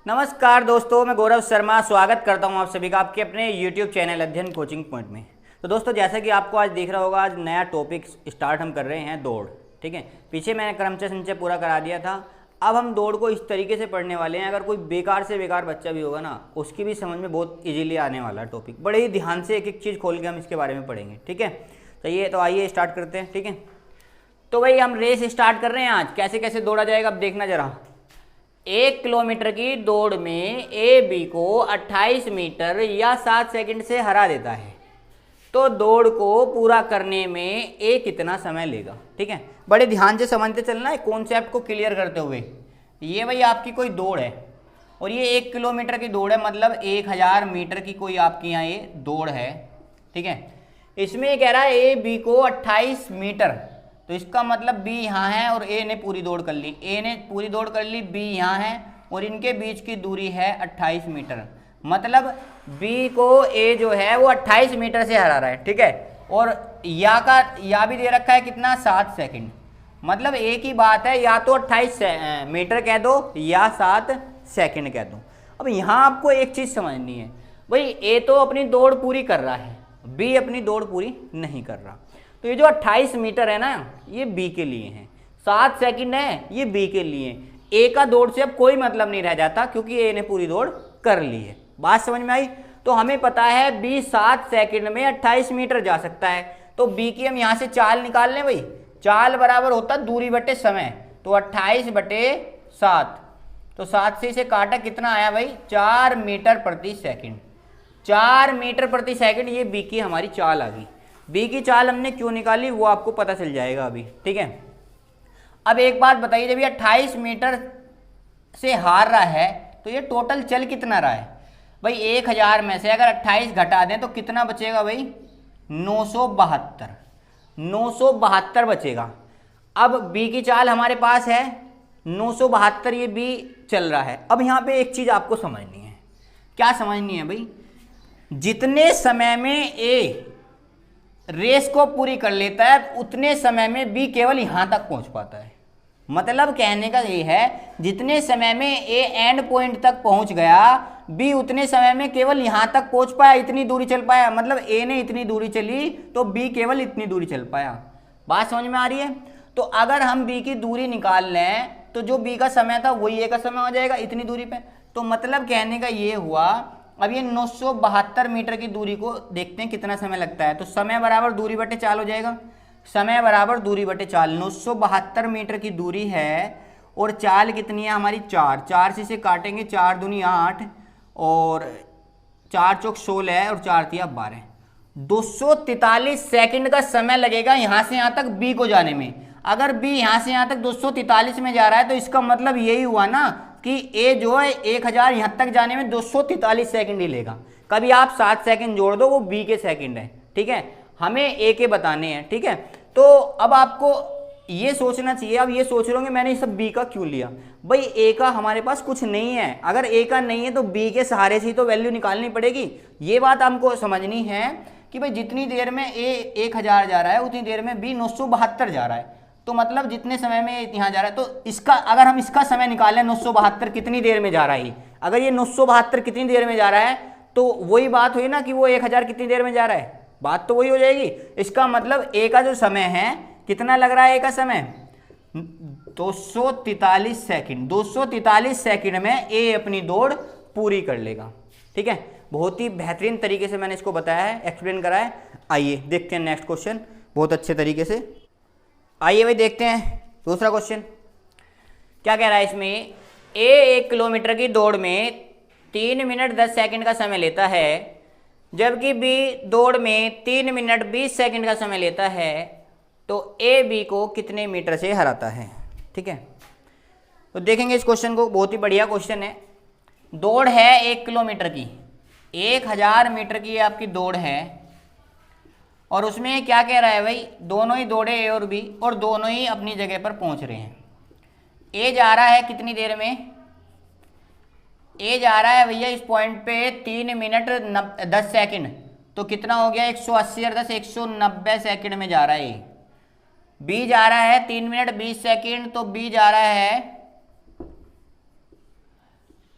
नमस्कार दोस्तों, मैं गौरव शर्मा स्वागत करता हूं आप सभी का आपके अपने YouTube चैनल अध्ययन कोचिंग पॉइंट में। तो दोस्तों, जैसा कि आपको आज दिख रहा होगा, आज नया टॉपिक स्टार्ट हम कर रहे हैं, दौड़। ठीक है, पीछे मैंने क्रमचय संचय पूरा करा दिया था। अब हम दौड़ को इस तरीके से पढ़ने वाले हैं, अगर कोई बेकार से बेकार बच्चा भी होगा ना, उसकी भी समझ में बहुत ईजिली आने वाला टॉपिक। बड़े ही ध्यान से एक एक चीज़ खोल के हम इसके बारे में पढ़ेंगे। ठीक है, तो आइए स्टार्ट करते हैं। ठीक है, तो भाई हम रेस स्टार्ट कर रहे हैं आज। कैसे कैसे दौड़ा जाएगा अब देखना जरा। 1 किलोमीटर की दौड़ में ए बी को 28 मीटर या 7 सेकंड से हरा देता है, तो दौड़ को पूरा करने में ए कितना समय लेगा। ठीक है, बड़े ध्यान से समझते चलना है कॉन्सेप्ट को क्लियर करते हुए। ये भाई आपकी कोई दौड़ है और ये 1 किलोमीटर की दौड़ है, मतलब 1000 मीटर की कोई आपकी यहाँ ये दौड़ है। ठीक है, इसमें ये कह रहा है ए बी को 28 मीटर, तो इसका मतलब बी यहाँ है और ए ने पूरी दौड़ कर ली। ए ने पूरी दौड़ कर ली, बी यहाँ है और इनके बीच की दूरी है 28 मीटर। मतलब बी को ए जो है वो 28 मीटर से हरा रहा है। ठीक है, और या भी दे रखा है कितना, 7 सेकंड। मतलब एक ही बात है, या तो 28 मीटर कह दो या 7 सेकंड कह दो। अब यहाँ आपको एक चीज़ समझनी है भाई, ए तो अपनी दौड़ पूरी कर रहा है, बी अपनी दौड़ पूरी नहीं कर रहा। तो ये जो 28 मीटर है ना, ये बी के लिए है, 7 सेकंड है ये बी के लिए। ए का दौड़ से अब कोई मतलब नहीं रह जाता, क्योंकि ए ने पूरी दौड़ कर ली है। बात समझ में आई? तो हमें पता है बी 7 सेकंड में 28 मीटर जा सकता है, तो बी की हम यहाँ से चाल निकाल लें। भाई चाल बराबर होता दूरी बटे समय, तो 28 बटे 7, तो 7 से इसे काटा, कितना आया भाई, 4 मीटर प्रति सेकंड। 4 मीटर प्रति सेकंड ये बी की हमारी चाल आ गई। बी की चाल हमने क्यों निकाली वो आपको पता चल जाएगा अभी। ठीक है, अब एक बात बताइए, जब ये 28 मीटर से हार रहा है तो ये टोटल चल कितना रहा है भाई। 1000 में से अगर 28 घटा दें तो कितना बचेगा भाई, 972 बचेगा। अब बी की चाल हमारे पास है 972, ये बी चल रहा है। अब यहाँ पे एक चीज आपको समझनी है। क्या समझनी है भाई, जितने समय में ए रेस को पूरी कर लेता है उतने समय में बी केवल यहां तक पहुंच पाता है। मतलब कहने का ये है, जितने समय में ए एंड पॉइंट तक पहुंच गया, बी उतने समय में केवल यहां तक पहुंच पाया, इतनी दूरी चल पाया। मतलब ए ने इतनी दूरी चली तो बी केवल इतनी दूरी चल पाया। बात समझ में आ रही है? तो अगर हम बी की दूरी निकाल लें तो जो बी का समय था वही ए का समय हो जाएगा इतनी दूरी पे। तो मतलब कहने का ये हुआ, अब ये 972 मीटर की दूरी को देखते हैं कितना समय लगता है। तो समय बराबर दूरी बटे चाल हो जाएगा। समय बराबर दूरी बटे चाल, 972 मीटर की दूरी है और चाल कितनी है हमारी, 4 से इसे काटेंगे, 4 दूनी 8 और 4 चौक 16 और 4 तिया 12, 243 सेकंड का समय लगेगा यहाँ से यहाँ तक बी को जाने में। अगर बी यहाँ से यहाँ तक 243 में जा रहा है तो इसका मतलब यही हुआ ना कि ए जो है 1000 यहाँ तक जाने में 243 सेकंड ही लेगा। कभी आप 7 सेकंड जोड़ दो, वो बी के सेकंड है। ठीक है, हमें ए के बताने हैं। ठीक है, तो अब आपको ये सोचना चाहिए, अब ये सोच रहे होंगे मैंने ये सब बी का क्यों लिया। भाई ए का हमारे पास कुछ नहीं है, अगर ए का नहीं है तो बी के सहारे से ही तो वैल्यू निकालनी पड़ेगी। ये बात हमको समझनी है कि भाई जितनी देर में ए 1000 जा रहा है उतनी देर में बी 972 जा रहा है। तो मतलब जितने समय में यहाँ जा रहा है, तो इसका अगर हम इसका समय निकालें 972 कितनी देर में जा रहा है, अगर ये 972 कितनी देर में जा रहा है तो वही बात हुई ना कि वो 1000 कितनी देर में जा रहा है, बात तो वही हो जाएगी। इसका मतलब ए का जो समय है कितना लग रहा है, ए का समय 243 सेकंड। 243 सेकंड में ए अपनी दौड़ पूरी कर लेगा। ठीक है, बहुत ही बेहतरीन तरीके से मैंने इसको बताया है, एक्सप्लेन करा है। आइए देखते हैं नेक्स्ट क्वेश्चन बहुत अच्छे तरीके से। आइए भाई देखते हैं दूसरा क्वेश्चन क्या कह रहा है। इसमें ए 1 किलोमीटर की दौड़ में 3 मिनट 10 सेकंड का समय लेता है, जबकि बी दौड़ में 3 मिनट 20 सेकंड का समय लेता है, तो ए बी को कितने मीटर से हराता है। ठीक है, तो देखेंगे इस क्वेश्चन को, बहुत ही बढ़िया क्वेश्चन है। दौड़ है 1 किलोमीटर की, 1000 मीटर की आपकी दौड़ है और उसमें क्या कह रहा है भाई, दोनों ही दौड़े ए और बी और दोनों ही अपनी जगह पर पहुंच रहे हैं। ए जा रहा है कितनी देर में, ए जा रहा है भैया इस पॉइंट पे 3 मिनट 10 सेकंड, तो कितना हो गया 180 और 10 190 सेकंड में जा रहा है। बी जा रहा है 3 मिनट 20 सेकंड, तो बी जा रहा है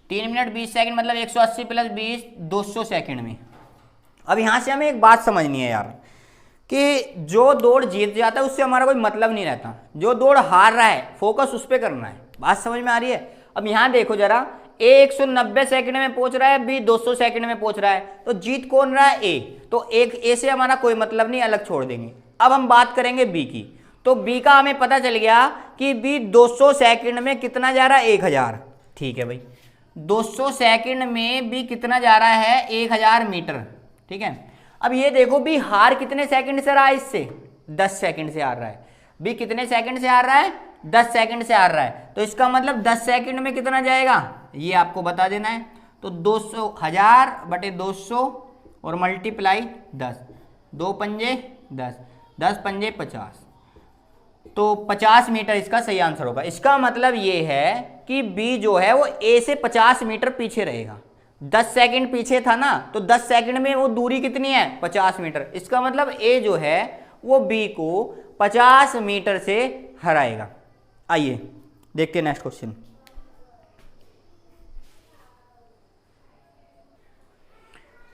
3 मिनट 20 सेकंड मतलब 180 प्लस 20 200 सेकंड में। अब यहाँ से हमें एक बात समझनी है यार कि जो दौड़ जीत जाता है उससे हमारा कोई मतलब नहीं रहता, जो दौड़ हार रहा है फोकस उस पर करना है। बात समझ में आ रही है? अब यहाँ देखो जरा, ए 190 सेकंड में पहुंच रहा है, बी 200 सेकंड में पहुंच रहा है, तो जीत कौन रहा है? ए। तो एक ए से हमारा कोई मतलब नहीं, अलग छोड़ देंगे। अब हम बात करेंगे बी की, तो बी का हमें पता चल गया कि बी 200 सेकंड में कितना जा रहा है? 1000। ठीक है भाई, 200 सेकंड में बी कितना जा रहा है? 1000 मीटर। ठीक है, अब ये देखो बी हार कितने सेकंड से रहा है? इससे 10 सेकंड से हार रहा है। बी कितने सेकंड से हार रहा है? 10 सेकंड से हार रहा है। तो इसका मतलब 10 सेकंड में कितना जाएगा ये आपको बता देना है। तो 200 1000 बटे 200 और मल्टीप्लाई 10, 2 पंजे 10, 10 पंजे 50, तो 50 मीटर इसका सही आंसर होगा। इसका मतलब ये है कि बी जो है वो ए से 50 मीटर पीछे रहेगा। 10 सेकंड पीछे था ना, तो 10 सेकंड में वो दूरी कितनी है? 50 मीटर। इसका मतलब ए जो है वो बी को 50 मीटर से हराएगा। आइए देखते हैं नेक्स्ट क्वेश्चन।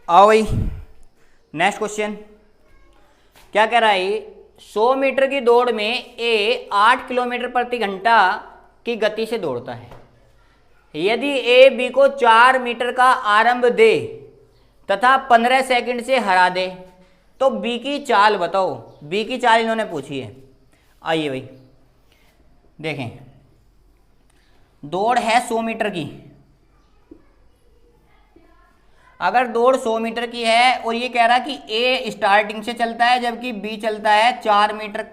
आओ भाई नेक्स्ट क्वेश्चन क्या कह रहा है? 100 मीटर की दौड़ में ए 8 किलोमीटर प्रति घंटा की गति से दौड़ता है। यदि ए बी को 4 मीटर का आरंभ दे तथा 15 सेकंड से हरा दे तो बी की चाल बताओ। बी की चाल इन्होंने पूछी है। आइए भाई देखें, दौड़ है 100 मीटर की। अगर दौड़ 100 मीटर की है और ये कह रहा है कि ए स्टार्टिंग से चलता है जबकि बी चलता है 4 मीटर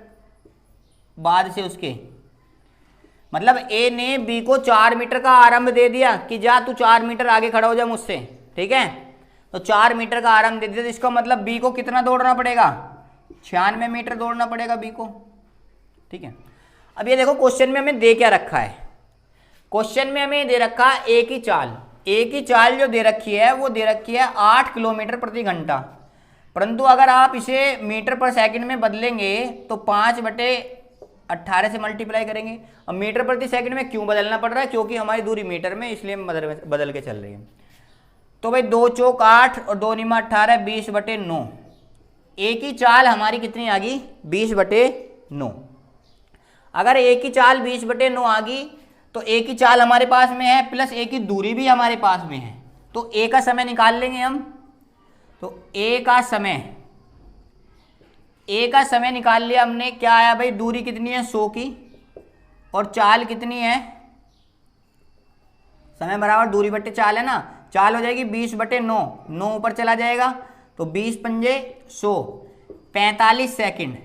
बाद से उसके, मतलब ए ने बी को 4 मीटर का आरंभ दे दिया कि जा तू 4 मीटर आगे खड़ा हो जा मुझसे। ठीक है, तो 4 मीटर का आरंभ दे दिया, तो इसका मतलब बी को कितना दौड़ना पड़ेगा? 96 मीटर दौड़ना पड़ेगा बी को। ठीक है, अब ये देखो क्वेश्चन में हमें दे क्या रखा है। क्वेश्चन में हमें दे रखा है ए की चाल। ए की चाल जो दे रखी है वो दे रखी है 8 किलोमीटर प्रति घंटा, परंतु अगर आप इसे मीटर पर सेकंड में बदलेंगे तो 5/18 से मल्टीप्लाई करेंगे। अब मीटर प्रति सेकंड में क्यों बदलना पड़ रहा है? क्योंकि हमारी दूरी मीटर में, इसलिए बदल के चल रही है। तो भाई 2 चौक 8 और 2 निमा 18, 20/9। ए की चाल हमारी कितनी आ गई? 20/9। अगर ए की चाल 20/9 आ गई तो ए की चाल हमारे पास में है प्लस ए की दूरी भी हमारे पास में है, तो ए का समय निकाल लेंगे हम। तो ए का समय निकाल लिया हमने। क्या आया भाई? दूरी कितनी है? 100 की, और चाल कितनी है? समय बराबर दूरी बट्टे चाल है ना, चाल हो जाएगी 20/9, 9 ऊपर चला जाएगा तो 20 पंजे 100, 45 सेकंड।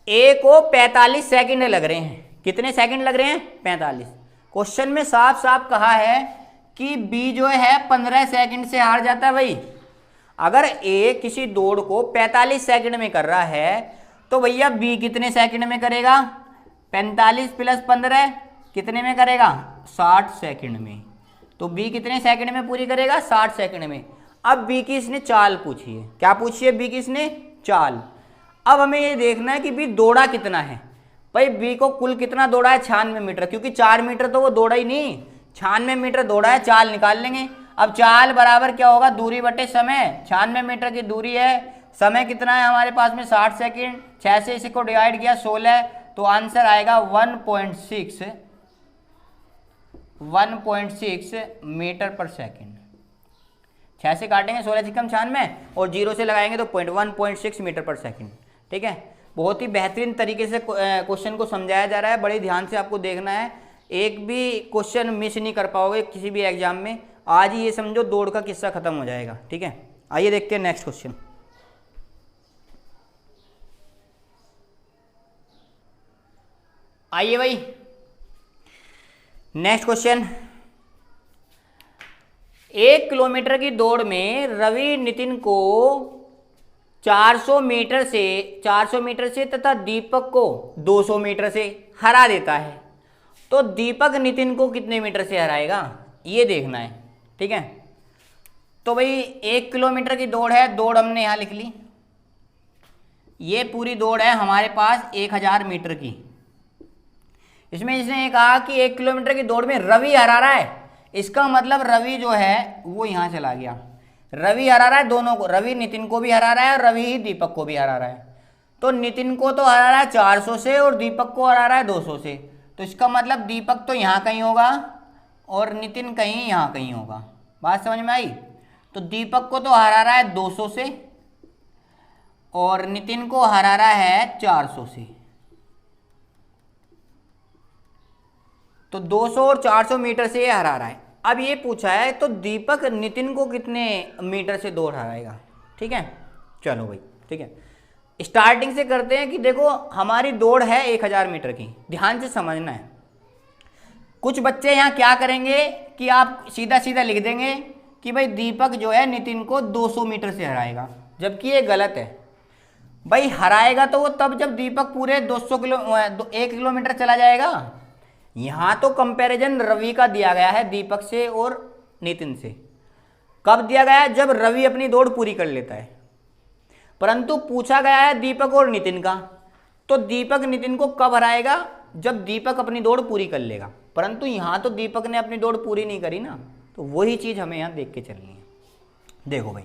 ए को 45 सेकंड लग रहे हैं। कितने सेकंड लग रहे हैं? 45। क्वेश्चन में साफ साफ कहा है कि बी जो है 15 सेकंड से हार जाता है भाई। अगर ए किसी दौड़ को 45 सेकंड में कर रहा है तो भैया बी कितने सेकंड में करेगा? 45 प्लस 15 कितने में करेगा? 60 सेकंड में। तो बी कितने सेकंड में पूरी करेगा? 60 सेकंड में। अब बी की इसने चाल पूछी है। क्या पूछी है बी की इसने? चाल। अब हमें ये देखना है कि बी दौड़ा कितना है। भाई बी को कुल कितना दौड़ा है? 96 मीटर, क्योंकि 4 मीटर तो वो दौड़ा ही नहीं, 96 मीटर दौड़ा है। चाल निकाल लेंगे। अब चाल बराबर क्या होगा? दूरी बटे समय। 96 मीटर की दूरी है, समय कितना है हमारे पास में? 60 सेकंड। 6 से इसी को डिवाइड किया 16, तो आंसर आएगा 1.6 मीटर पर सेकंड। 6 से काटेंगे 16 से कम 96 और 0 से लगाएंगे तो 1.6 मीटर पर सेकंड। ठीक है, बहुत ही बेहतरीन तरीके से क्वेश्चन को समझाया जा रहा है। बड़े ध्यान से आपको देखना है, एक भी क्वेश्चन मिस नहीं कर पाओगे किसी भी एग्जाम में। आज ही ये समझो दौड़ का किस्सा खत्म हो जाएगा। ठीक है, आइए देखते हैं नेक्स्ट क्वेश्चन। आइए भाई नेक्स्ट क्वेश्चन। 1 किलोमीटर की दौड़ में रवि नितिन को 400 मीटर से तथा दीपक को 200 मीटर से हरा देता है, तो दीपक नितिन को कितने मीटर से हराएगा ये देखना है। ठीक है, तो भाई 1 किलोमीटर की दौड़ है, दौड़ हमने यहाँ लिख ली। ये पूरी दौड़ है हमारे पास 1000 मीटर की। इसमें इसने कहा कि 1 किलोमीटर की दौड़ में रवि हरा रहा है। इसका मतलब रवि जो है वो यहाँ चला गया। रवि हरा रहा है दोनों को, रवि नितिन को भी हरा रहा है और रवि ही दीपक को भी हरा रहा है। तो नितिन को तो हरा रहा है 400 से और दीपक को हरा रहा है 200 से। तो इसका मतलब दीपक तो यहाँ कहीं होगा और नितिन कहीं यहाँ कहीं होगा। बात समझ में आई? तो दीपक को तो हरा रहा है 200 से और नितिन को हरा रहा है 400 से। तो 200 और 400 मीटर से ये हरा रहा है। अब ये पूछा है तो दीपक नितिन को कितने मीटर से दौड़ हराएगा। ठीक है, चलो भाई ठीक है, स्टार्टिंग से करते हैं कि देखो हमारी दौड़ है 1000 मीटर की। ध्यान से समझना है। कुछ बच्चे यहाँ क्या करेंगे कि आप सीधा सीधा लिख देंगे कि भाई दीपक जो है नितिन को 200 मीटर से हराएगा, जबकि ये गलत है। भाई हराएगा तो वो तब जब दीपक पूरे 1 किलोमीटर चला जाएगा। यहाँ तो कंपैरिजन रवि का दिया गया है दीपक से और नितिन से। कब दिया गया है? जब रवि अपनी दौड़ पूरी कर लेता है। परंतु पूछा गया है दीपक और नितिन का, तो दीपक नितिन को कब हराएगा? जब दीपक अपनी दौड़ पूरी कर लेगा। परंतु यहाँ तो दीपक ने अपनी दौड़ पूरी नहीं करी ना, तो वही चीज़ हमें यहाँ देख के चलनी है। देखो भाई,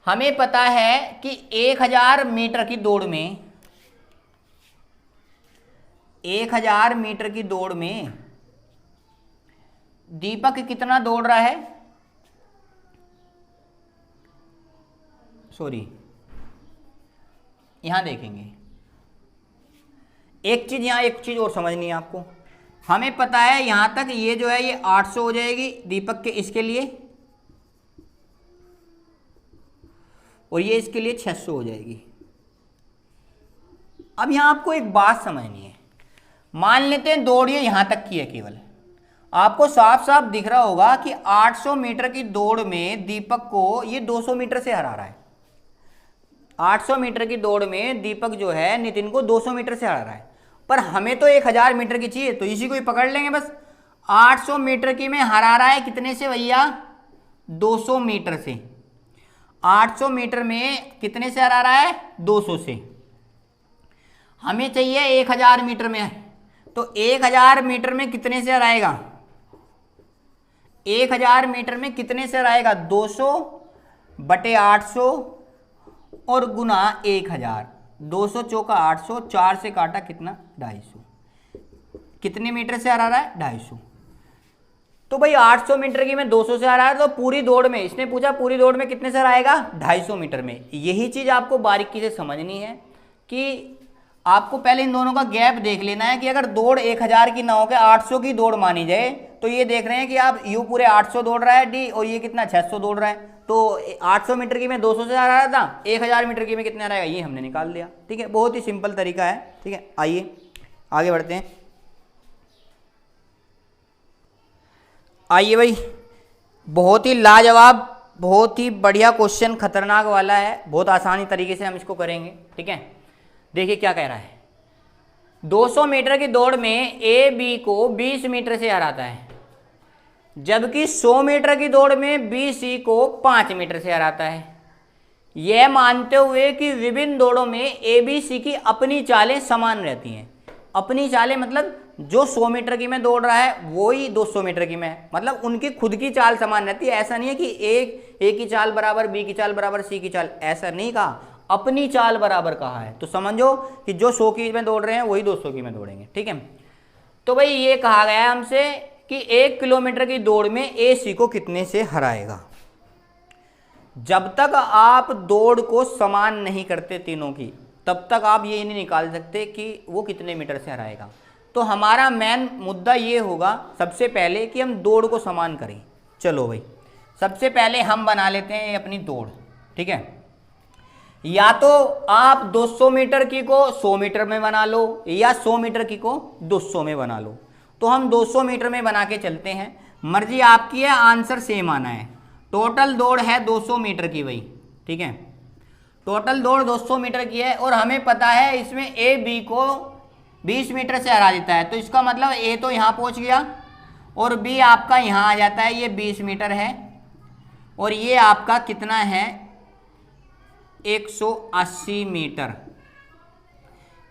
हमें पता है कि 1000 मीटर की दौड़ में 1000 मीटर की दौड़ में दीपक कितना दौड़ रहा है? सॉरी, यहां देखेंगे एक चीज और समझनी है आपको। हमें पता है यहां तक ये जो है ये 800 हो जाएगी दीपक के इसके लिए, और ये इसके लिए 600 हो जाएगी। अब यहां आपको एक बात समझनी है। मान लेते हैं दौड़ ये यहां तक की है, केवल आपको साफ साफ दिख रहा होगा कि 800 मीटर की दौड़ में दीपक को ये 200 मीटर से हरा रहा है। 800 मीटर की दौड़ में दीपक जो है नितिन को 200 मीटर से हरा रहा है, पर हमें तो 1000 मीटर की चाहिए, तो इसी को ही पकड़ लेंगे बस। 800 मीटर की में हरा रहा है कितने से भैया? 200 मीटर से। 800 मीटर में कितने से हरा रहा है? 200 से। हमें चाहिए 1000 मीटर में, तो 1000 मीटर में कितने से हराएगा? 1000 मीटर में कितने से हराएगा? 200 बटे 800 और गुना 1000। 200 चौका 800, 4 से काटा कितना? 250। कितने मीटर से हरा रहा है? 250। तो भाई 800 मीटर की में 200 से हरा है, तो पूरी दौड़ में, इसने पूछा पूरी दौड़ में कितने से हराएगा? 250 मीटर में। यही चीज आपको बारीकी से समझनी है कि आपको पहले इन दोनों का गैप देख लेना है कि अगर दौड़ 1000 की ना हो के 800 की दौड़ मानी जाए, तो ये देख रहे हैं कि आप यू पूरे 800 दौड़ रहा है डी, और ये कितना 600 दौड़ रहा है। तो 800 मीटर की में 200 से हरा रहा था, 1000 मीटर की में कितना रहेगा ये हमने निकाल लिया। ठीक है, बहुत ही सिंपल तरीका है। ठीक है, आइए आगे बढ़ते हैं। आइए भाई, बहुत ही लाजवाब, बहुत ही बढ़िया क्वेश्चन, खतरनाक वाला है। बहुत आसानी तरीके से हम इसको करेंगे। ठीक है, देखिए क्या कह रहा है। 200 मीटर की दौड़ में ए बी को 20 मीटर से हराता है, जबकि 100 मीटर की दौड़ में बी सी को 5 मीटर से हराता है। यह मानते हुए कि विभिन्न दौड़ों में ए बी सी की अपनी चालें समान रहती हैं। अपनी चालें मतलब जो 100 मीटर की में दौड़ रहा है वही 200 मीटर की में है, मतलब उनकी खुद की चाल समान रहती है। ऐसा नहीं है कि ए की चाल बराबर बी की चाल बराबर सी की चाल, ऐसा नहीं कहा, अपनी चाल बराबर कहा है। तो समझो कि जो 100 की में दौड़ रहे हैं वही 200 की में दौड़ेंगे। ठीक है, तो भाई ये कहा गया है हमसे कि 1 किलोमीटर की दौड़ में ए सी को कितने से हराएगा। जब तक आप दौड़ को समान नहीं करते तीनों की, तब तक आप ये नहीं निकाल सकते कि वो कितने मीटर से हराएगा। तो हमारा मेन मुद्दा ये होगा सबसे पहले कि हम दौड़ को समान करें। चलो भाई, सबसे पहले हम बना लेते हैं अपनी दौड़। ठीक है, या तो आप 200 मीटर की को 100 मीटर में बना लो, या 100 मीटर की को 200 में बना लो। तो हम 200 मीटर में बना के चलते हैं, मर्जी आपकी है, आंसर सेम आना है। टोटल दौड़ है 200 मीटर की भाई। ठीक है, टोटल दौड़ 200 मीटर की है, और हमें पता है इसमें ए बी को 20 मीटर से हरा देता है। तो इसका मतलब ए तो यहाँ पहुँच गया और बी आपका यहाँ आ जाता है, ये 20 मीटर है, और ये आपका कितना है? 180 मीटर।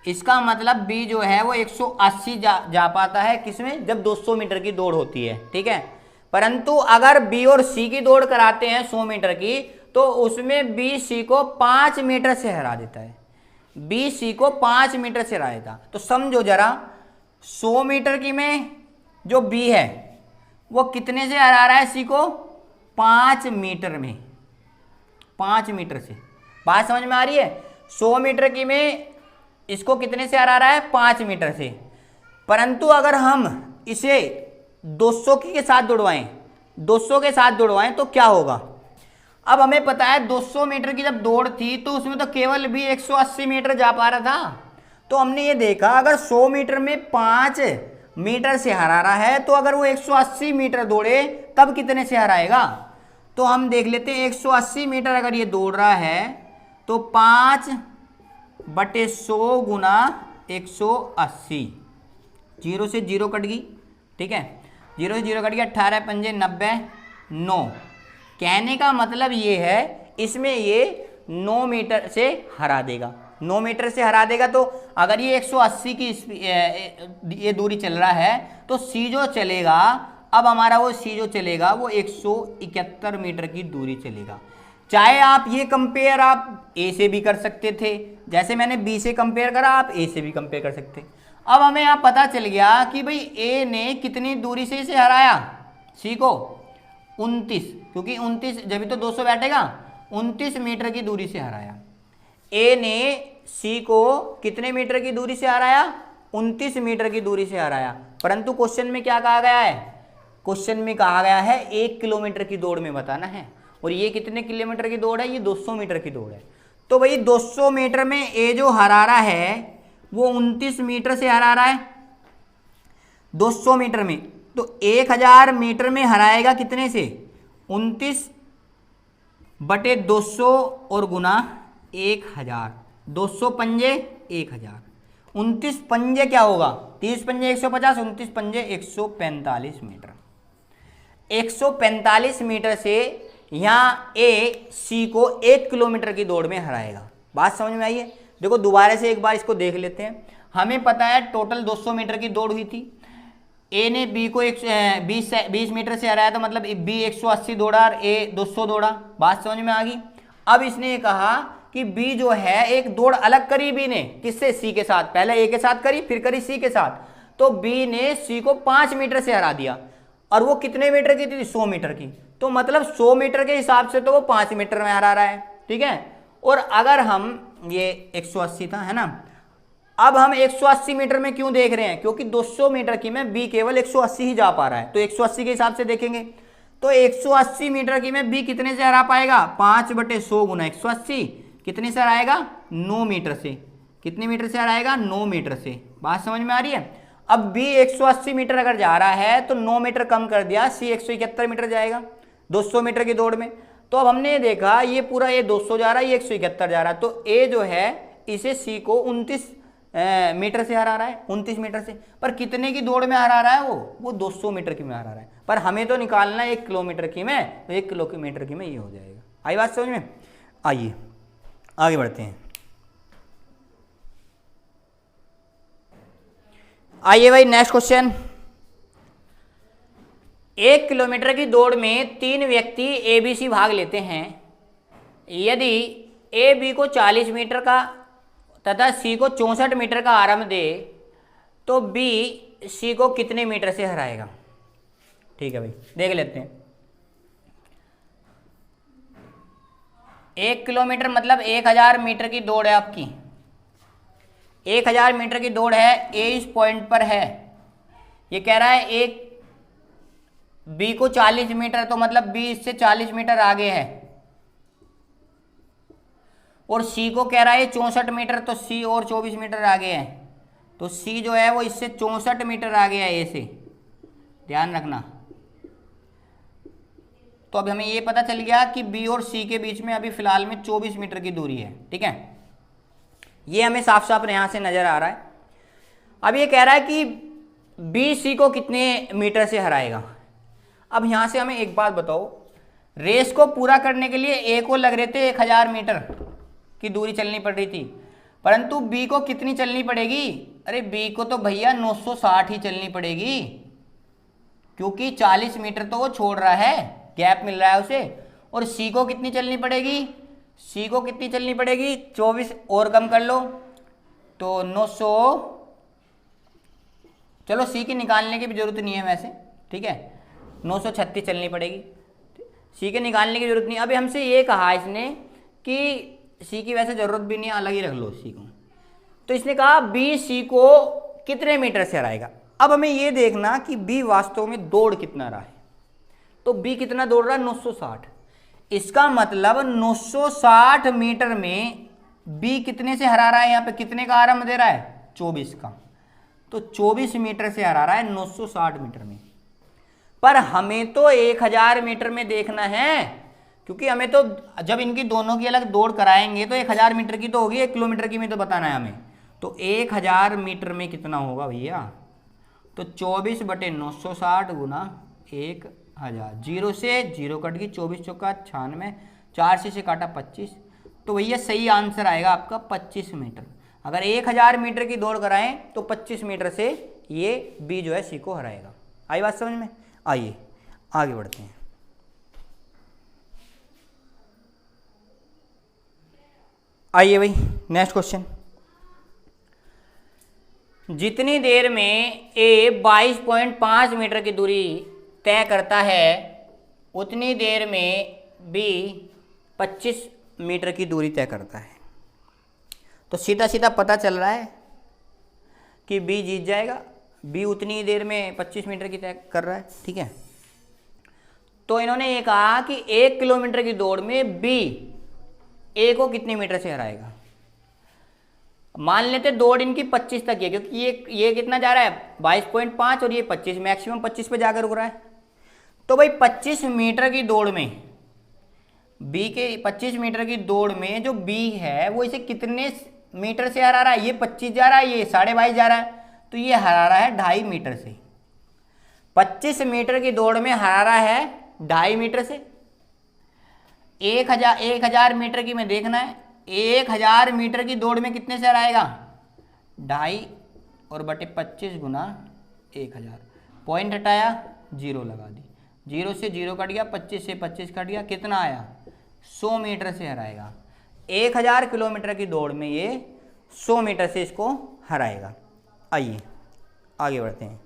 इसका मतलब बी जो है वो 180 जा पाता है किसमें, जब 200 मीटर की दौड़ होती है, ठीक है। परंतु अगर बी और सी की दौड़ कराते हैं 100 मीटर की, तो उसमें बी सी को 5 मीटर से हरा देता है, बी सी को 5 मीटर से हरा देता। तो समझो जरा, 100 मीटर की में जो बी है वो कितने से हरा रहा है सी को, 5 मीटर में, 5 मीटर से। बात समझ में आ रही है? 100 मीटर की में इसको कितने से हरा रहा है, 5 मीटर से। परंतु अगर हम इसे 200 के साथ दौड़वाएं, 200 के साथ दौड़वाएं तो क्या होगा। अब हमें पता है 200 मीटर की जब दौड़ थी तो उसमें तो केवल भी 180 मीटर जा पा रहा था। तो हमने ये देखा अगर 100 मीटर में 5 मीटर से हरा रहा है, तो अगर वो 180 मीटर दौड़े तब कितने से हराएगा। तो हम देख लेते हैं, 180 मीटर अगर ये दौड़ रहा है तो 5/100 गुना 180, 0 से 0 कट गई, ठीक है, 0 से 0 कट गया, 18 पंजे 90, 9। कहने का मतलब ये है इसमें ये 9 मीटर से हरा देगा, 9 मीटर से हरा देगा। तो अगर ये 180 की ये दूरी चल रहा है तो सी जो चलेगा, अब हमारा वो सी जो चलेगा वो 171 मीटर की दूरी चलेगा। चाहे आप ये कंपेयर आप ए से भी कर सकते थे, जैसे मैंने बी से कंपेयर करा, आप ए से भी कंपेयर कर सकते। अब हमें यहाँ पता चल गया कि भाई ए ने कितनी दूरी से इसे हराया, सी को 29, क्योंकि 29 जब तो 200 बैठेगा, 29 मीटर की दूरी से हराया। ए ने सी को कितने मीटर की दूरी से हराया, 29 मीटर की दूरी से हराया। परंतु क्वेश्चन में क्या कहा गया है, क्वेश्चन में कहा गया है 1 किलोमीटर की दौड़ में बताना है, और ये कितने किलोमीटर की दौड़ है, ये 200 मीटर की दौड़ है। तो भाई 200 मीटर में ए जो हरा रहा है वो 29 मीटर से हरा रहा है 200 मीटर में, तो 1000 मीटर में हराएगा कितने से, 29/200 और गुना 1000, 200 पंजे 1000, 29 पंजे क्या होगा, 30 पंजे 150, 29 पंजे 145 मीटर। 145 मीटर से यहाँ ए सी को 1 किलोमीटर की दौड़ में हराएगा। बात समझ में आई है? देखो दोबारा से एक बार इसको देख लेते हैं। हमें पता है टोटल 200 मीटर की दौड़ हुई थी, ए ने बी को 20 मीटर से हराया, तो मतलब बी 180 दौड़ा और ए 200 दौड़ा। बात समझ में आ गई? अब इसने ये कहा कि बी जो है एक दौड़ अलग करी बी ने, किससे, सी के साथ, पहले ए के साथ करी फिर करी सी के साथ, तो बी ने सी को 5 मीटर से हरा दिया, और वो कितने मीटर की थी, 100 मीटर की। तो मतलब 100 मीटर के हिसाब से तो वो 5 मीटर में हरा रहा है, ठीक है। और अगर हम ये 180 था, है ना, अब हम 180 मीटर में क्यों देख रहे हैं, क्योंकि 200 मीटर की में बी केवल 180 ही जा पा रहा है, तो 180 के हिसाब से देखेंगे। तो 180 मीटर की में बी कितने से हरा पाएगा, 5/100 गुना 180, कितने से हराएगा, 9 मीटर से। कितने मीटर से हराएगा, 9 मीटर से। बात समझ में आ रही है? अब बी 180 मीटर अगर जा रहा है तो 9 मीटर कम कर दिया, सी 171 मीटर जाएगा 200 मीटर की दौड़ में। तो अब हमने देखा ये पूरा ये 200 जा रहा है, ये 171 जा रहा है, तो ए जो है इसे सी को 29 मीटर से हरा रहा है, 29 मीटर से। पर कितने की दौड़ में हरा रहा है वो 200 मीटर की में हरा रहा है। पर हमें तो निकालना है 1 किलोमीटर की में, तो 1 किलोमीटर की में ये हो जाएगा। आई बात समझ में? आइए आगे बढ़ते हैं। आइए भाई नेक्स्ट क्वेश्चन। 1 किलोमीटर की दौड़ में 3 व्यक्ति ए बी सी भाग लेते हैं। यदि ए बी को 40 मीटर का तथा सी को 64 मीटर का आरंभ दे तो बी सी को कितने मीटर से हराएगा। ठीक है भाई, देख लेते हैं। 1 किलोमीटर मतलब 1000 मीटर की दौड़ है आपकी, 1000 मीटर की दौड़ है, ए इस पॉइंट पर है। ये कह रहा है एक बी को 40 मीटर, तो मतलब बी इससे 40 मीटर आगे है, और सी को कह रहा है 64 मीटर, तो सी और 24 मीटर आगे है। तो सी जो है वो इससे 64 मीटर आगे है ए से, ध्यान रखना। तो अब हमें ये पता चल गया कि बी और सी के बीच में अभी फिलहाल में 24 मीटर की दूरी है। ठीक है, ये हमें साफ साफ यहाँ से नजर आ रहा है। अब ये कह रहा है कि बी सी को कितने मीटर से हराएगा। अब यहाँ से हमें एक बात बताओ, रेस को पूरा करने के लिए ए को लग रहे थे 1000 मीटर की दूरी चलनी पड़ रही थी, परंतु बी को कितनी चलनी पड़ेगी? अरे बी को तो भैया 960 ही चलनी पड़ेगी, क्योंकि 40 मीटर तो वो छोड़ रहा है, गैप मिल रहा है उसे। और सी को कितनी चलनी पड़ेगी? सी को कितनी चलनी पड़ेगी? 24 और कम कर लो तो 900, चलो सी की निकालने की भी जरूरत नहीं है वैसे, ठीक है, 936 चलनी पड़ेगी। सी के निकालने की जरूरत नहीं। अभी हमसे ये कहा इसने कि सी की वैसे जरूरत भी नहीं है, अलग ही रख लो सी को। तो इसने कहा बी सी को कितने मीटर से हराएगा। अब हमें ये देखना कि बी वास्तव में दौड़ कितना रहा है। तो बी कितना दौड़ रहा है? 960। इसका मतलब 960 मीटर में बी कितने से हरा रहा है? यहाँ पे कितने का आरंभ दे रहा है? 24 का। तो 24 मीटर से हरा रहा है 960 मीटर में। पर हमें तो 1000 मीटर में देखना है, क्योंकि हमें तो जब इनकी दोनों की अलग दौड़ कराएंगे तो 1000 मीटर की तो होगी, 1 किलोमीटर की में तो बताना है हमें। तो 1000 मीटर में कितना होगा भैया? तो 24/960 गुना 1000, जीरो से जीरो कट गई, 24 चौका 96, 4 से काटा 25। तो भैया सही आंसर आएगा आपका 25 मीटर। अगर 1000 मीटर की दौड़ कराएं तो 25 मीटर से ये बी जो है सी को हराएगा। आई बात समझ में? आइए आगे बढ़ते हैं। आइए भाई नेक्स्ट क्वेश्चन। जितनी देर में ए 22.5 मीटर की दूरी तय करता है उतनी देर में बी 25 मीटर की दूरी तय करता है। तो सीधा सीधा पता चल रहा है कि बी जीत जाएगा। बी उतनी देर में 25 मीटर की तय कर रहा है, ठीक है। तो इन्होंने ये कहा कि 1 किलोमीटर की दौड़ में बी ए को कितने मीटर से हराएगा। मान लेते दौड़ इनकी 25 तक है, क्योंकि ये कितना जा रहा है 22.5 और ये 25, मैक्सिमम 25 पे जाकर रुक रहा है। तो भाई 25 मीटर की दौड़ में बी के 25 मीटर की दौड़ में जो बी है वो इसे कितने मीटर से हरा रहा है? ये 25 जा रहा है, ये 22.5 जा रहा है, तो ये हरा रहा है 2.5 मीटर से। 25 मीटर की दौड़ में हरा रहा है 2.5 मीटर से। 1000 मीटर की में देखना है, 1000 मीटर की दौड़ में कितने से हराएगा? 2.5 और बटे 25 गुना 1000। पॉइंट हटाया, जीरो लगा दी, जीरो से जीरो कट गया, 25 से 25 कट गया, कितना आया? 100 मीटर से हराएगा। 1000 किलोमीटर की दौड़ में ये 100 मीटर से इसको हराएगा। आइए आगे बढ़ते हैं।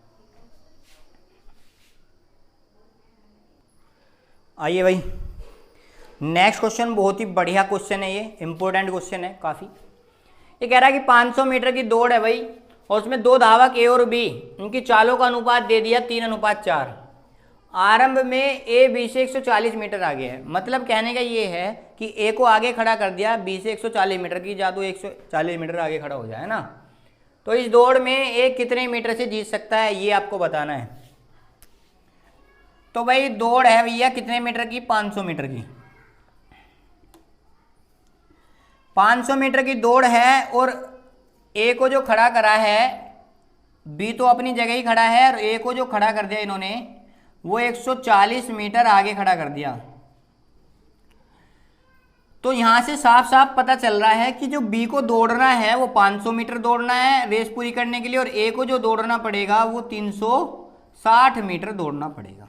आइए भाई नेक्स्ट क्वेश्चन, बहुत ही बढ़िया क्वेश्चन है, ये इंपॉर्टेंट क्वेश्चन है काफ़ी। ये कह रहा है कि 500 मीटर की दौड़ है भाई, और उसमें दो धावक ए और बी, उनकी चालों का अनुपात दे दिया 3:4। आरंभ में ए बी से 140 मीटर आगे है। मतलब कहने का ये है कि ए को आगे खड़ा कर दिया, बी से 140 मीटर की जादू 140 मीटर आगे खड़ा हो जाए ना। तो इस दौड़ में ए कितने मीटर से जीत सकता है ये आपको बताना है। तो भाई दौड़ है भैया कितने मीटर की? 500 मीटर की। 500 मीटर की दौड़ है और ए को जो खड़ा करा है, बी तो अपनी जगह ही खड़ा है, और ए को जो खड़ा कर दिया इन्होंने वो 140 मीटर आगे खड़ा कर दिया। तो यहां से साफ साफ पता चल रहा है कि जो बी को दौड़ना है वो 500 मीटर दौड़ना है रेस पूरी करने के लिए, और ए को जो दौड़ना पड़ेगा वो 360 मीटर दौड़ना पड़ेगा।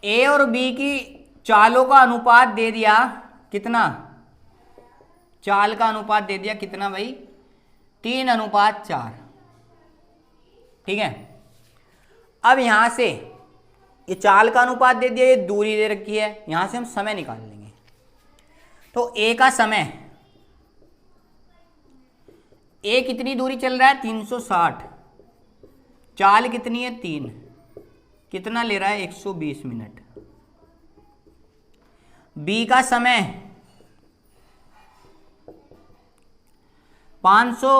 ए और बी की चालों का अनुपात दे दिया कितना? चाल का अनुपात दे दिया कितना भाई? 3:4, ठीक है। अब यहां से ये चाल का अनुपात दे दिया, ये दूरी दे रखी है, यहां से हम समय निकाल लेंगे। तो ए का समय, ए कितनी दूरी चल रहा है? 360। चाल कितनी है? 3। कितना ले रहा है? 120 मिनट। बी का समय 500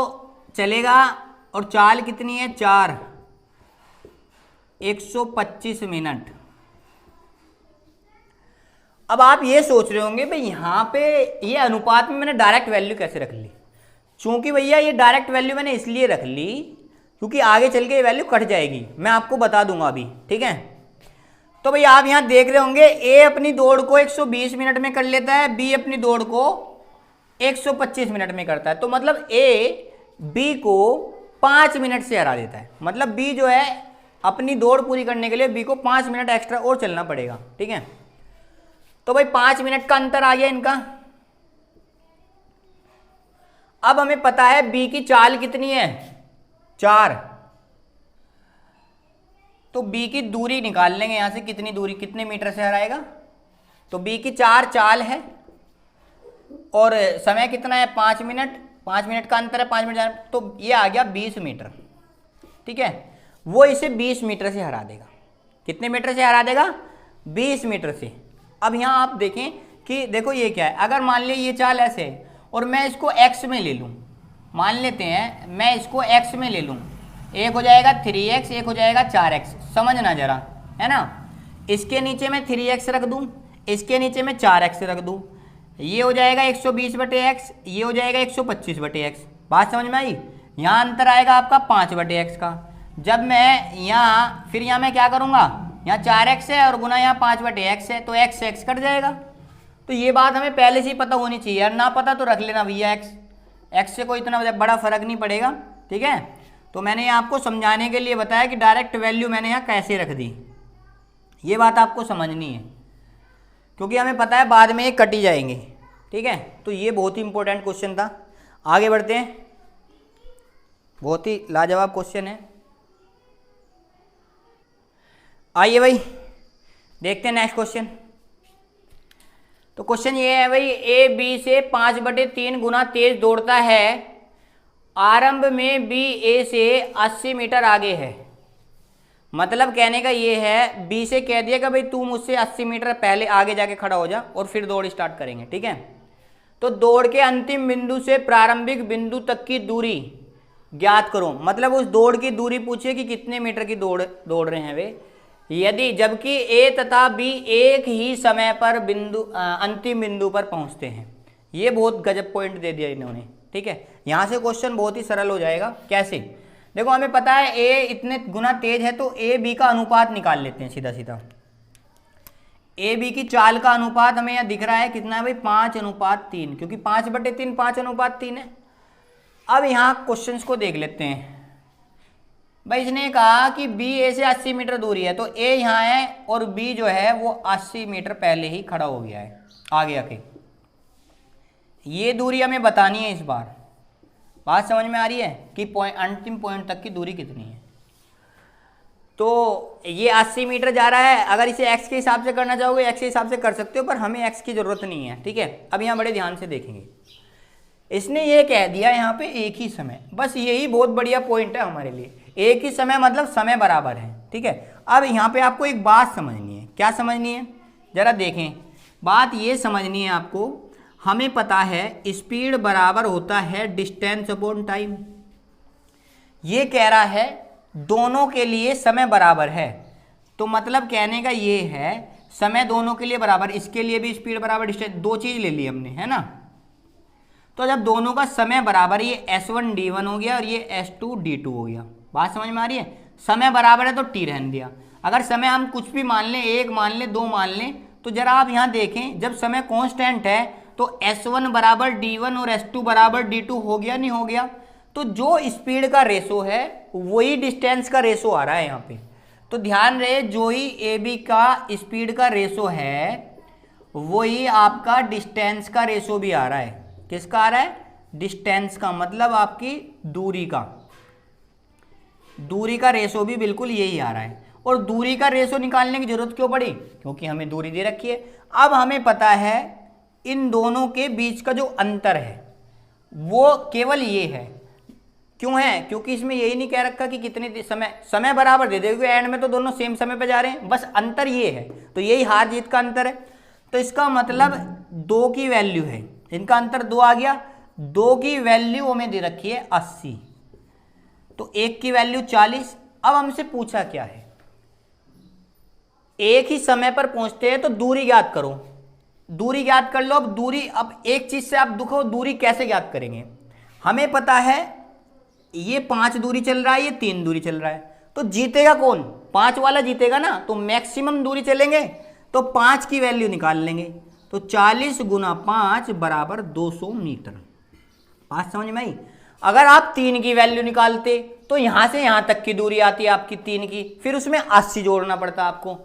चलेगा और चाल कितनी है? 4, 125 मिनट। अब आप ये सोच रहे होंगे भाई यहाँ पे ये अनुपात में मैंने डायरेक्ट वैल्यू कैसे रख ली? चूंकि भैया ये डायरेक्ट वैल्यू मैंने इसलिए रख ली क्योंकि आगे चल के ये वैल्यू कट जाएगी, मैं आपको बता दूंगा अभी, ठीक है। तो भैया आप यहाँ देख रहे होंगे ए अपनी दौड़ को 120 मिनट में कर लेता है, बी अपनी दौड़ को 125 मिनट में करता है। तो मतलब ए बी को 5 मिनट से हरा देता है। मतलब बी जो है अपनी दौड़ पूरी करने के लिए बी को 5 मिनट एक्स्ट्रा और चलना पड़ेगा। ठीक है, तो भाई 5 मिनट का अंतर आ गया इनका। अब हमें पता है बी की चाल कितनी है, 4। तो बी की दूरी निकाल लेंगे यहां से, कितनी दूरी, कितने मीटर से हराएगा। तो बी की 4 चाल है और समय कितना है, 5 मिनट। 5 मिनट का अंतर है, 5 मिनट, तो ये आ गया 20 मीटर। ठीक है, वो इसे 20 मीटर से हरा देगा। कितने मीटर से हरा देगा, 20 मीटर से। अब यहाँ आप देखें कि देखो ये क्या है, अगर मान लिया ये चाल ऐसे है और मैं इसको x में ले लूँ, मान लेते हैं मैं इसको x में ले लूँ, एक हो जाएगा 3x, एक हो जाएगा 4x। समझना जरा, है ना। इसके नीचे मैं 3x रख दूँ, इसके नीचे मैं 4x रख दूँ, ये हो जाएगा 120/x, ये हो जाएगा 125/x। बात समझ में आई। यहाँ अंतर आएगा आपका 5/x का। जब मैं यहाँ फिर यहाँ मैं क्या करूँगा, यहाँ 4x है और गुना यहाँ 5/x है, तो x कट जाएगा। तो ये बात हमें पहले से ही पता होनी चाहिए यार, ना पता तो रख लेना भैया, x से कोई इतना बड़ा फर्क नहीं पड़ेगा। ठीक है, तो मैंने आपको समझाने के लिए बताया कि डायरेक्ट वैल्यू मैंने यहाँ कैसे रख दी, ये बात आपको समझनी है, क्योंकि हमें पता है बाद में ये कटी जाएंगे। ठीक है, तो ये बहुत ही इंपॉर्टेंट क्वेश्चन था। आगे बढ़ते हैं, बहुत ही लाजवाब क्वेश्चन है। आइए भाई देखते हैं नेक्स्ट क्वेश्चन। तो क्वेश्चन ये है भाई, ए बी से 5/3 गुना तेज दौड़ता है, आरंभ में बी ए से 80 मीटर आगे है। मतलब कहने का ये है, बी से कह दिया कि भाई तू मुझसे 80 मीटर पहले आगे जाके खड़ा हो जा और फिर दौड़ स्टार्ट करेंगे। ठीक है, तो दौड़ के अंतिम बिंदु से प्रारंभिक बिंदु तक की दूरी ज्ञात करो। मतलब उस दौड़ की दूरी पूछिए कि कितने मीटर की दौड़ रहे हैं वे, यदि जबकि ए तथा बी एक ही समय पर अंतिम बिंदु पर पहुंचते हैं। ये बहुत गजब पॉइंट दे दिया इन्होंने। ठीक है, यहां से क्वेश्चन बहुत ही सरल हो जाएगा। कैसे, देखो हमें पता है ए इतने गुना तेज है, तो ए बी का अनुपात निकाल लेते हैं सीधा सीधा। ए बी की चाल का अनुपात हमें यहाँ दिख रहा है कितना है भाई, 5:3, क्योंकि 5/3 5:3 है। अब यहाँ क्वेश्चंस को देख लेते हैं भाई। इसने कहा कि बी ए से 80 मीटर दूरी है, तो ए यहाँ है और बी जो है वो 80 मीटर पहले ही खड़ा हो गया है आगे आके। ये दूरी हमें बतानी है इस बार। बात समझ में आ रही है कि अंतिम पॉइंट तक की दूरी कितनी है। तो ये 80 मीटर जा रहा है। अगर इसे x के हिसाब से करना चाहोगे x के हिसाब से कर सकते हो, पर हमें x की ज़रूरत नहीं है। ठीक है, अब यहाँ बड़े ध्यान से देखेंगे। इसने ये कह दिया यहाँ पे एक ही समय, बस यही बहुत बढ़िया पॉइंट है हमारे लिए। एक ही समय मतलब समय बराबर है। ठीक है, अब यहाँ पे आपको एक बात समझनी है। क्या समझनी है, जरा देखें। बात ये समझनी है आपको, हमें पता है स्पीड बराबर होता है डिस्टेंस अपॉन टाइम। ये कह रहा है दोनों के लिए समय बराबर है, तो मतलब कहने का ये है समय दोनों के लिए बराबर, इसके लिए भी स्पीड बराबर डिस्टेंस, दो चीज ले ली हमने, है ना। तो जब दोनों का समय बराबर, ये S1 D1 हो गया और ये S2 D2 हो गया। बात समझ में आ रही है। समय बराबर है तो T रहने दिया। अगर समय हम कुछ भी मान लें, 1 मान लें, 2 मान लें, तो जरा आप यहाँ देखें, जब समय कांस्टेंट है तो S1 बराबर D1 और S2 बराबर D2 हो गया, नहीं हो गया। तो जो स्पीड का रेशो है वही डिस्टेंस का रेशो आ रहा है यहाँ पे। तो ध्यान रहे, जो ही ए बी का स्पीड का रेशो है वही आपका डिस्टेंस का रेशो भी आ रहा है। किसका आ रहा है, डिस्टेंस का, मतलब आपकी दूरी का। दूरी का रेशो भी बिल्कुल यही आ रहा है। और दूरी का रेशो निकालने की जरूरत क्यों पड़ी, क्योंकि हमें दूरी दे रखी है। अब हमें पता है इन दोनों के बीच का जो अंतर है वो केवल ये है। क्यों है, क्योंकि इसमें यही नहीं कह रखा कि कितने समय बराबर दे देगा, एंड में तो दोनों सेम समय पे जा रहे हैं, बस अंतर ये है। तो यही हार जीत का अंतर है। तो इसका मतलब 2 की वैल्यू है, इनका अंतर 2 आ गया। 2 की वैल्यू हमें दे रखी है 80, तो 1 की वैल्यू 40। अब हमसे पूछा क्या है, एक ही समय पर पहुंचते हैं तो दूरी ज्ञात करो। दूरी ज्ञात कर लो। अब दूरी, अब एक चीज से आप दुखो, दूरी कैसे ज्ञात करेंगे। हमें पता है ये 5 दूरी चल रहा है, ये 3 दूरी चल रहा है, तो जीतेगा कौन, 5 वाला जीतेगा ना। तो मैक्सिमम दूरी चलेंगे तो 5 की वैल्यू निकाल लेंगे। तो 40 गुना 5 बराबर 200 मीटर। बात समझ में आई। अगर आप 3 की वैल्यू निकालते तो यहां से यहां तक की दूरी आती है आपकी 3 की, फिर उसमें 80 जोड़ना पड़ता आपको।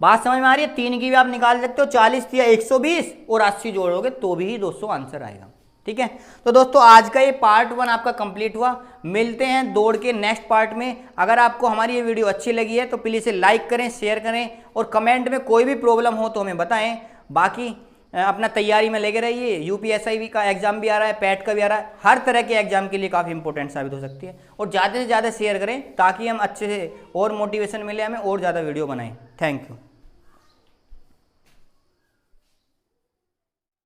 बात समझ में आ रही है। 3 की भी आप निकाल सकते हो, 40 या 120 और 80 जोड़ोगे तो भी 200 आंसर आएगा। ठीक है, तो दोस्तों आज का ये पार्ट 1 आपका कंप्लीट हुआ। मिलते हैं दौड़ के नेक्स्ट पार्ट में। अगर आपको हमारी ये वीडियो अच्छी लगी है तो प्लीज़ इसे लाइक करें, शेयर करें और कमेंट में कोई भी प्रॉब्लम हो तो हमें बताएं। बाकी अपना तैयारी में लगे रहिए। यूपीएसआई का एग्जाम भी आ रहा है, पैट का भी आ रहा है, हर तरह के एग्जाम के लिए काफ़ी इंपॉर्टेंट साबित हो सकती है। और ज़्यादा से ज़्यादा शेयर करें ताकि हम अच्छे से और मोटिवेशन मिले, हमें और ज़्यादा वीडियो बनाएं। Thank you.